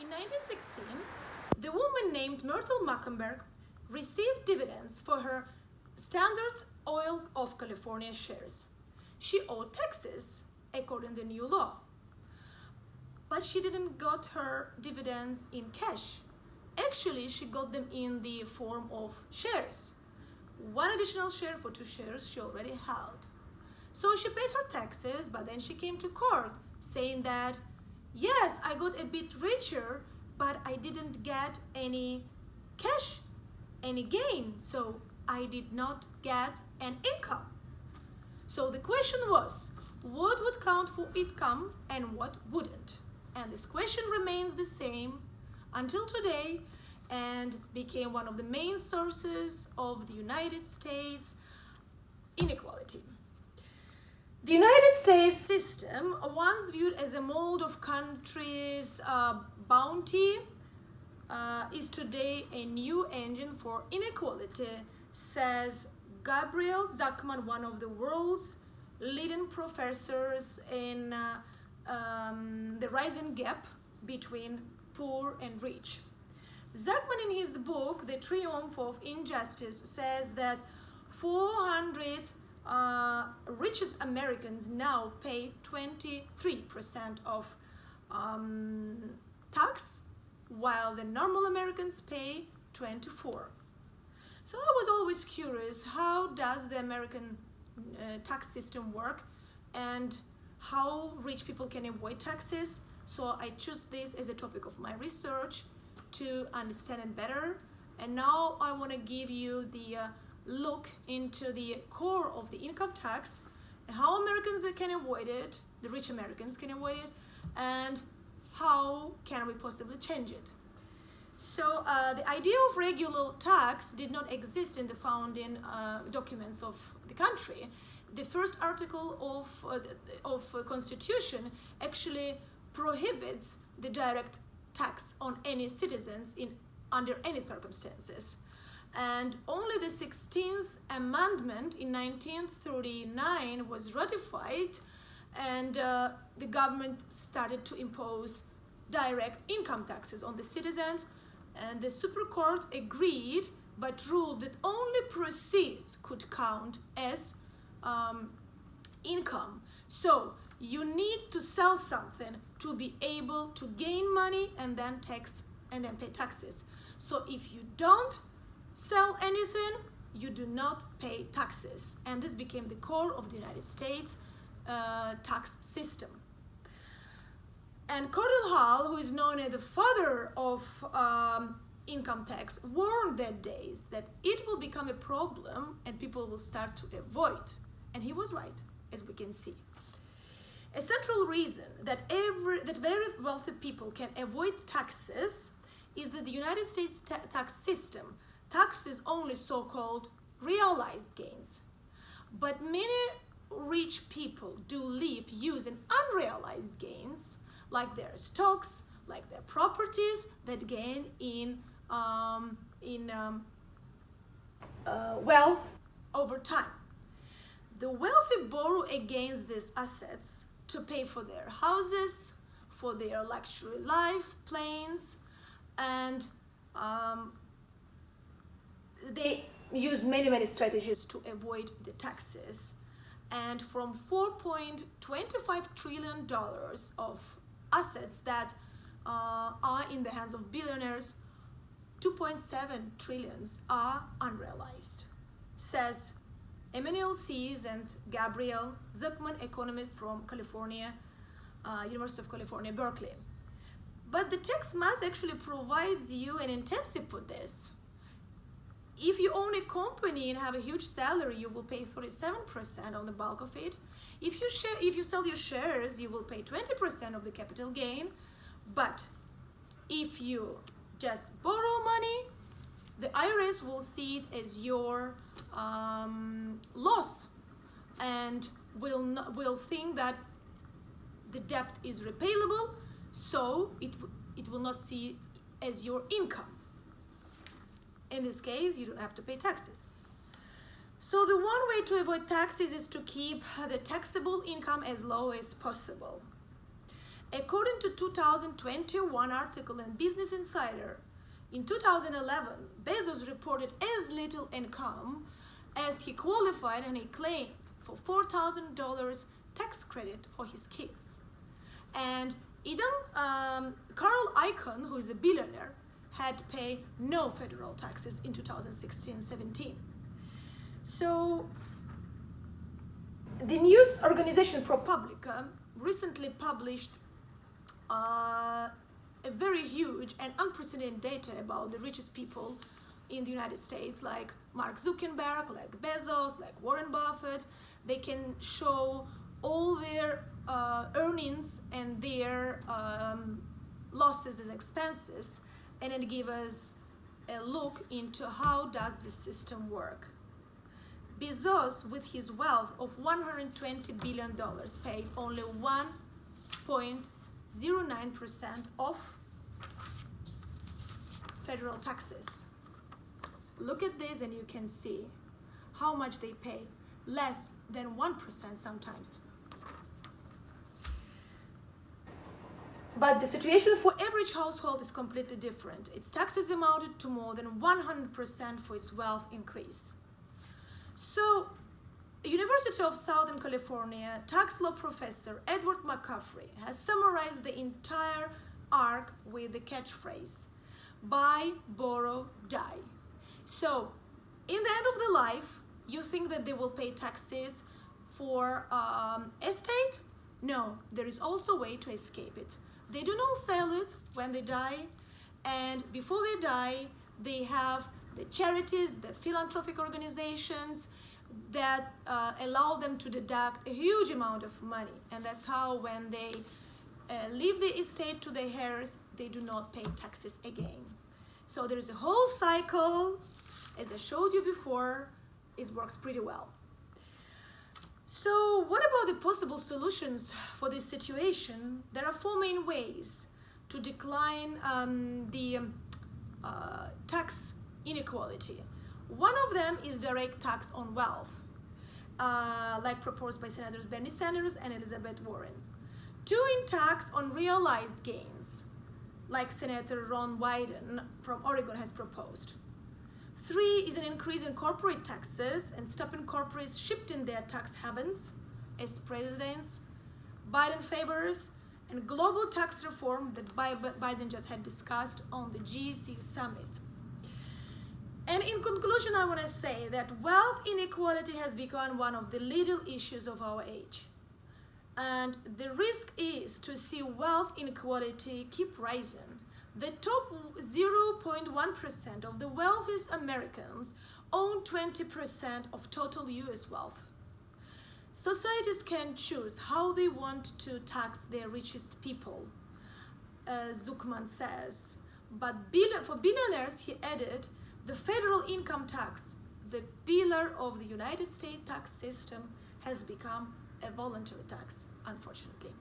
In 1916, the woman named Myrtle Mackenberg received dividends for her Standard Oil of California shares. She owed taxes according to the new law, but she didn't got her dividends in cash. Actually, she got them in the form of shares. One additional share for 2 shares she already held. So she paid her taxes, but then she came to court saying that, yes, I got a bit richer, but I didn't get any cash, any gain, so I did not get an income. So the question was, what would count for income and what wouldn't? And this question remains the same until today and became one of the main sources of the United States inequality. The United States system, once viewed as a mold of countries' bounty, is today a new engine for inequality, says Gabriel Zucman, one of the world's leading professors in the rising gap between poor and rich. Zucman, in his book, The Triumph of Injustice, says that 400 richest Americans now pay 23% of tax, while the normal Americans pay 24%. So I was always curious, how does the American tax system work and how rich people can avoid taxes? So I chose this as a topic of my research to understand it better. And now I want to give you the look into the core of the income tax and how Americans can avoid it, the rich Americans can avoid it, and how can we possibly change it. So the idea of regular tax did not exist in the founding documents of the country. The first article of Constitution actually prohibits the direct tax on any citizens under any circumstances. And only the 16th Amendment in 1939 was ratified, and the government started to impose direct income taxes on the citizens, and the Supreme Court agreed but ruled that only proceeds could count as income. So you need to sell something to be able to gain money and then pay taxes. So if you don't sell anything, you do not pay taxes. And this became the core of the United States tax system. And Cordell Hull, who is known as the father of income tax, warned that days that it will become a problem and people will start to avoid. And he was right, as we can see. A central reason that very wealthy people can avoid taxes is that the United States tax system taxes only so-called realized gains. But many rich people do live using unrealized gains, like their stocks, like their properties that gain in wealth over time. The wealthy borrow against these assets to pay for their houses, for their luxury life, planes, and they use many strategies to avoid the taxes. And from $4.25 trillion of assets that are in the hands of billionaires, 2.7 trillions are unrealized, says Emmanuel Sees and Gabriel Zucman, economists from California, University of California, Berkeley. But the tax math actually provides you an incentive for this. If you own a company and have a huge salary, you will pay 37% on the bulk of it. If you sell your shares, you will pay 20% of the capital gain. But if you just borrow money, the IRS will see it as your loss and will think that the debt is repayable, so it will not see as your income. In this case, you don't have to pay taxes. So the one way to avoid taxes is to keep the taxable income as low as possible. According to 2021 article in Business Insider, in 2011, Bezos reported as little income as he qualified, and he claimed for $4,000 tax credit for his kids. And Carl Icahn, who is a billionaire, had to pay no federal taxes in 2016-17. So the news organization ProPublica recently published a very huge and unprecedented data about the richest people in the United States, like Mark Zuckerberg, like Bezos, like Warren Buffett. They can show all their earnings and their losses and expenses, and then give us a look into how does this system work. Bezos, with his wealth of $120 billion, paid only 1.09% of federal taxes. Look at this and you can see how much they pay. Less than 1% sometimes. But the situation for average household is completely different. Its taxes amounted to more than 100% for its wealth increase. So, University of Southern California tax law professor Edward McCaffrey has summarized the entire arc with the catchphrase, buy, borrow, die. So, in the end of the life, you think that they will pay taxes for estate? No, there is also a way to escape it. They do not sell it when they die, and before they die, they have the charities, the philanthropic organizations that allow them to deduct a huge amount of money. And that's how when they leave the estate to their heirs, they do not pay taxes again. So there's a whole cycle. As I showed you before, it works pretty well. So what about the possible solutions for this situation? There are four main ways to decline the tax inequality. One of them is direct tax on wealth, like proposed by Senators Bernie Sanders and Elizabeth Warren. Two, in tax on realized gains, like Senator Ron Wyden from Oregon has proposed. Three is an increase in corporate taxes and stopping corporates shifting their tax havens, as President Biden favors, and global tax reform that Biden just had discussed on the G7 summit. And in conclusion, I want to say that wealth inequality has become one of the leading issues of our age. And the risk is to see wealth inequality keep rising. The top 0.1% of the wealthiest Americans own 20% of total US wealth. Societies can choose how they want to tax their richest people, as Zuckman says. But for billionaires, he added, the federal income tax, the pillar of the United States tax system, has become a voluntary tax, unfortunately.